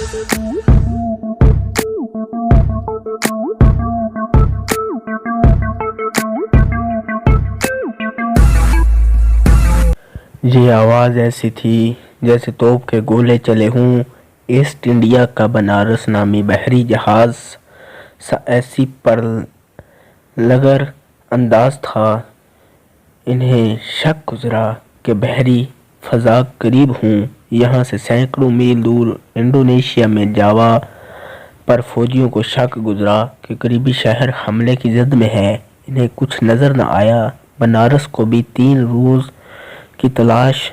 یہ آواز ایسی تھی جیسے توپ کے گولے چلے ہوں۔ ایسٹ انڈیا کا بنارس نامی بحری جہاز سا ایسی پر لگر انداز تھا۔ انہیں شک گزرا کہ بحری فضا قریب ہوں۔ یہاں سے سینکڑوں میل دور انڈونیشیا میں جاوا پر فوجیوں کو شک گزرا کہ قریبی شہر حملے کی زد میں ہے۔ انہیں کچھ نظر نہ آیا۔ بنارس کو بھی 3 روز کی تلاش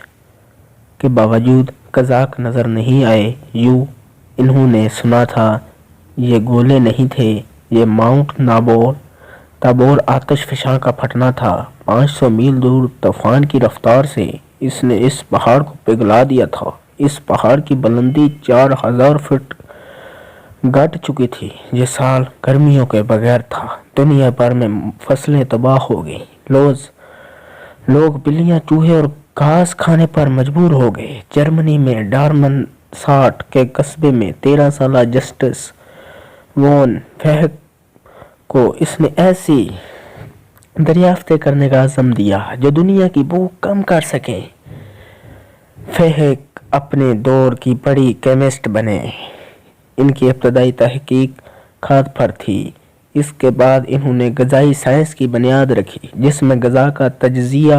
کے باوجود قزاق نظر نہیں آئے۔ یوں انہوں نے سنا تھا یہ گولے نہیں تھے، یہ ماؤنٹ تابور آتش فشاں کا پھٹنا تھا۔ 500 میل دور طوفان کی رفتار سے اس نے اس پہاڑ کو پگھلا دیا تھا۔ اس پہاڑ کی بلندی 4000 فٹ گھٹ چکی تھی۔ یہ سال گرمیوں کے بغیر تھا۔ دنیا بھر میں فصلیں تباہ ہو گئیں۔ لوگ بلیاں، چوہے اور گھاس کھانے پر مجبور ہو گئے۔ جرمنی میں ڈارمساٹ کے قصبے میں 13 سالہ جسٹس وان فیہک کو اس نے ایسی دریافتیں کرنے کا عزم دیا جو دنیا کی بھوک کم کر سکیں۔ فیہک اپنے دور کی بڑی کیمسٹ بنے۔ ان کی ابتدائی تحقیق کھاد پر تھی۔ اس کے بعد انہوں نے غذائی سائنس کی بنیاد رکھی جس میں غذا کا تجزیہ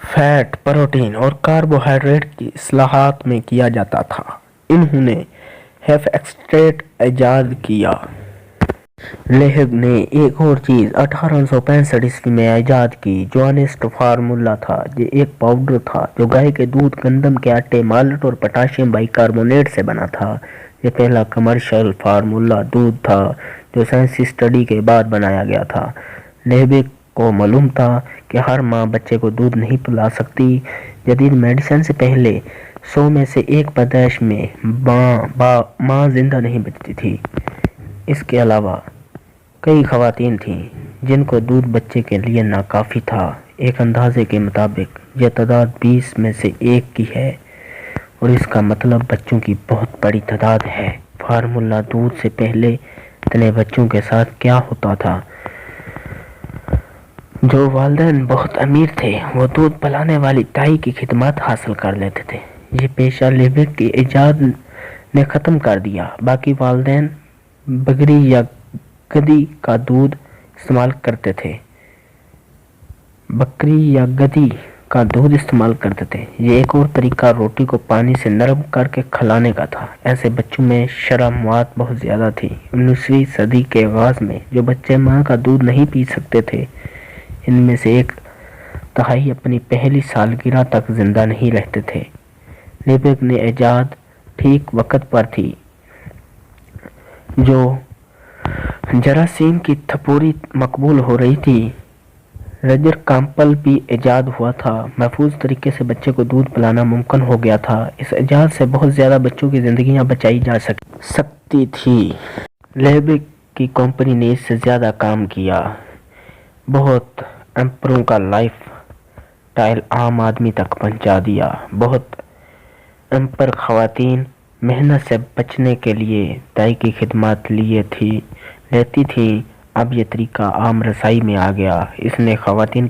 فیٹ، پروٹین اور کاربوہائیڈریٹ کی اصطلاحات میں کیا جاتا تھا۔ انہوں نے ہیف ایکسٹریٹ ایجاد کیا۔ لیہگ نے ایک اور چیز 1865 عیسوی میں ایجاد کی جو انسٹ فارمولا تھا۔ یہ ایک پاؤڈر تھا جو گائے کے دودھ، گندم کے آٹے، مالٹ اور پوٹاشیم بائی کاربونیٹ سے بنا تھا۔ یہ پہلا کمرشل فارمولا دودھ تھا جو سائنسی اسٹڈی کے بعد بنایا گیا تھا۔ لیہگ کو معلوم تھا کہ ہر ماں بچے کو دودھ نہیں پلا سکتی۔ جدید میڈیسن سے پہلے 100 میں سے 1 پیدائش میں ماں زندہ نہیں بچتی تھی۔ اس کے علاوہ کئی خواتین تھیں جن کو دودھ بچے کے لیے ناکافی تھا۔ ایک اندازے کے مطابق یہ تعداد 20 میں سے 1 کی ہے اور اس کا مطلب بچوں کی بہت بڑی تعداد ہے۔ فارمولا دودھ سے پہلے اتنے بچوں کے ساتھ کیا ہوتا تھا؟ جو والدین بہت امیر تھے وہ دودھ پلانے والی دائی کی خدمات حاصل کر لیتے تھے۔ یہ پیشہ لیہگ کی ایجاد نے ختم کر دیا۔ باقی والدین بکری یا گدھی کا دودھ استعمال کرتے تھے۔ یہ ایک اور طریقہ روٹی کو پانی سے نرم کر کے کھلانے کا تھا۔ ایسے بچوں میں شرح مواد بہت زیادہ تھی۔ 19ویں صدی کے آغاز میں جو بچے ماں کا دودھ نہیں پی سکتے تھے ان میں سے 1/3 اپنی پہلی سالگرہ تک زندہ نہیں رہتے تھے۔ لیہگ نے ایجاد ٹھیک وقت پر تھی جو جراثیم کی تھپوری مقبول ہو رہی تھی۔ رجر کامپل بھی ایجاد ہوا تھا۔ محفوظ طریقے سے بچے کو دودھ پلانا ممکن ہو گیا تھا۔ اس ایجاد سے بہت زیادہ بچوں کی زندگیاں بچائی جا سکتی تھی۔ لیہگ کی کمپنی نے اس سے زیادہ کام کیا۔ بہت ایمپروں کا لائف سٹائل عام آدمی تک پہنچا دیا۔ بہت ایمپر خواتین محنت سے بچنے کے لیے دائی کی خدمات لیتی تھیں۔ اب یہ طریقہ عام رسائی میں آ گیا۔ اس نے خواتین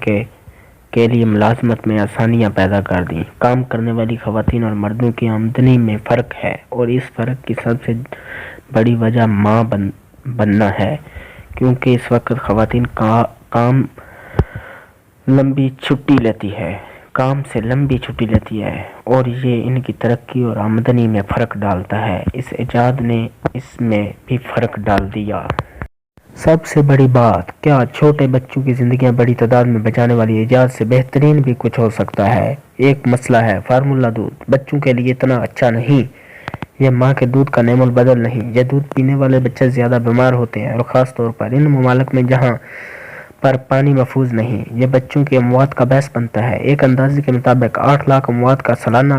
کے لیے ملازمت میں آسانیاں پیدا کر دیں۔ کام کرنے والی خواتین اور مردوں کی آمدنی میں فرق ہے اور اس فرق کی سب سے بڑی وجہ ماں بننا ہے، کیونکہ اس وقت خواتین کام سے لمبی چھٹی لیتی ہے اور یہ ان کی ترقی اور آمدنی میں فرق ڈالتا ہے۔ اس ایجاد نے اس میں بھی فرق ڈال دیا۔ سب سے بڑی بات، کیا چھوٹے بچوں کی زندگیاں بڑی تعداد میں بچانے والی ایجاد سے بہترین بھی کچھ ہو سکتا ہے؟ ایک مسئلہ ہے، فارمولا دودھ بچوں کے لیے اتنا اچھا نہیں۔ یہ ماں کے دودھ کا نعم البدل نہیں۔ یہ دودھ پینے والے بچے زیادہ بیمار ہوتے ہیں اور خاص طور پر ان ممالک میں جہاں پر پانی محفوظ نہیں۔ یہ بچوں کی اموات کا باعث بنتا ہے۔ ایک اندازے کے مطابق 8 لاکھ اموات کا سالانہ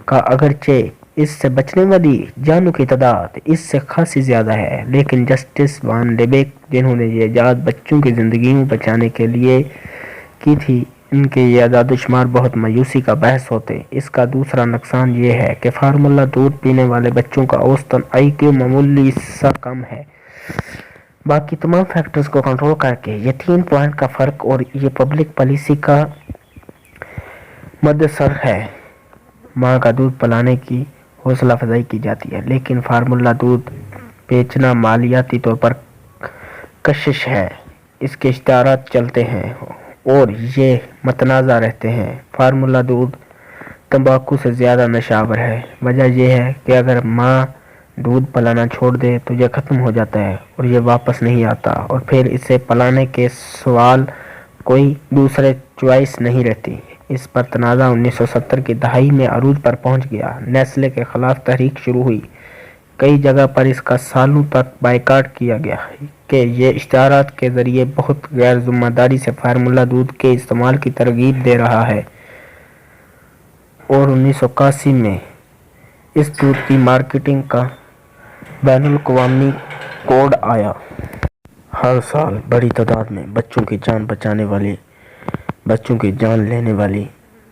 کا اگرچہ اس سے بچنے والی جانوں کی تعداد اس سے خاصی زیادہ ہے، لیکن جسٹس وان لیہگ جنہوں نے یہ ایجاد بچوں کی زندگیوں بچانے کے لیے کی تھی ان کے یہ اعداد و شمار بہت مایوسی کا باعث ہوتے۔ اس کا دوسرا نقصان یہ ہے کہ فارمولہ دودھ پینے والے بچوں کا اوسطاً آئی کیو معمولی سا کم ہے۔ باقی تمام فیکٹرز کو کنٹرول کر کے یہ 3 پوائنٹ کا فرق اور یہ پبلک پالیسی کا مدثر ہے۔ ماں کا دودھ پلانے کی حوصلہ افزائی کی جاتی ہے، لیکن فارمولہ دودھ بیچنا مالیاتی طور پر کشش ہے۔ اس کے اشتہارات چلتے ہیں اور یہ متنازع رہتے ہیں۔ فارمولہ دودھ تمباکو سے زیادہ نشہ آور ہے۔ وجہ یہ ہے کہ اگر ماں دودھ پلانا چھوڑ دے تو یہ ختم ہو جاتا ہے اور یہ واپس نہیں آتا، اور پھر اسے پلانے کے سوال کوئی دوسرے چوائس نہیں رہتی۔ اس پر تنازع 1970 کی دہائی میں عروج پر پہنچ گیا۔ نیسلے کے خلاف تحریک شروع ہوئی۔ کئی جگہ پر اس کا سالوں تک بائیکاٹ کیا گیا کہ یہ اشتہارات کے ذریعے بہت غیر ذمہ داری سے فارمولہ دودھ کے استعمال کی ترغیب دے رہا ہے، اور 1981 میں اس دودھ کی مارکیٹنگ کا بین الاقوامی کوڈ آیا۔ ہر سال بڑی تعداد میں بچوں کی جان لینے والی،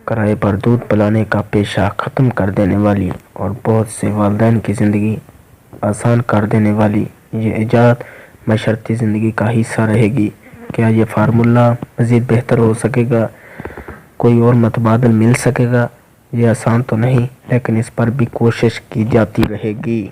کرائے پر دودھ پلانے کا پیشہ ختم کر دینے والی اور بہت سے والدین کی زندگی آسان کر دینے والی یہ ایجاد معاشرتی زندگی کا حصہ رہے گی۔ کیا یہ فارمولہ مزید بہتر ہو سکے گا؟ کوئی اور متبادل مل سکے گا؟ یہ آسان تو نہیں، لیکن اس پر بھی کوشش کی جاتی رہے گی۔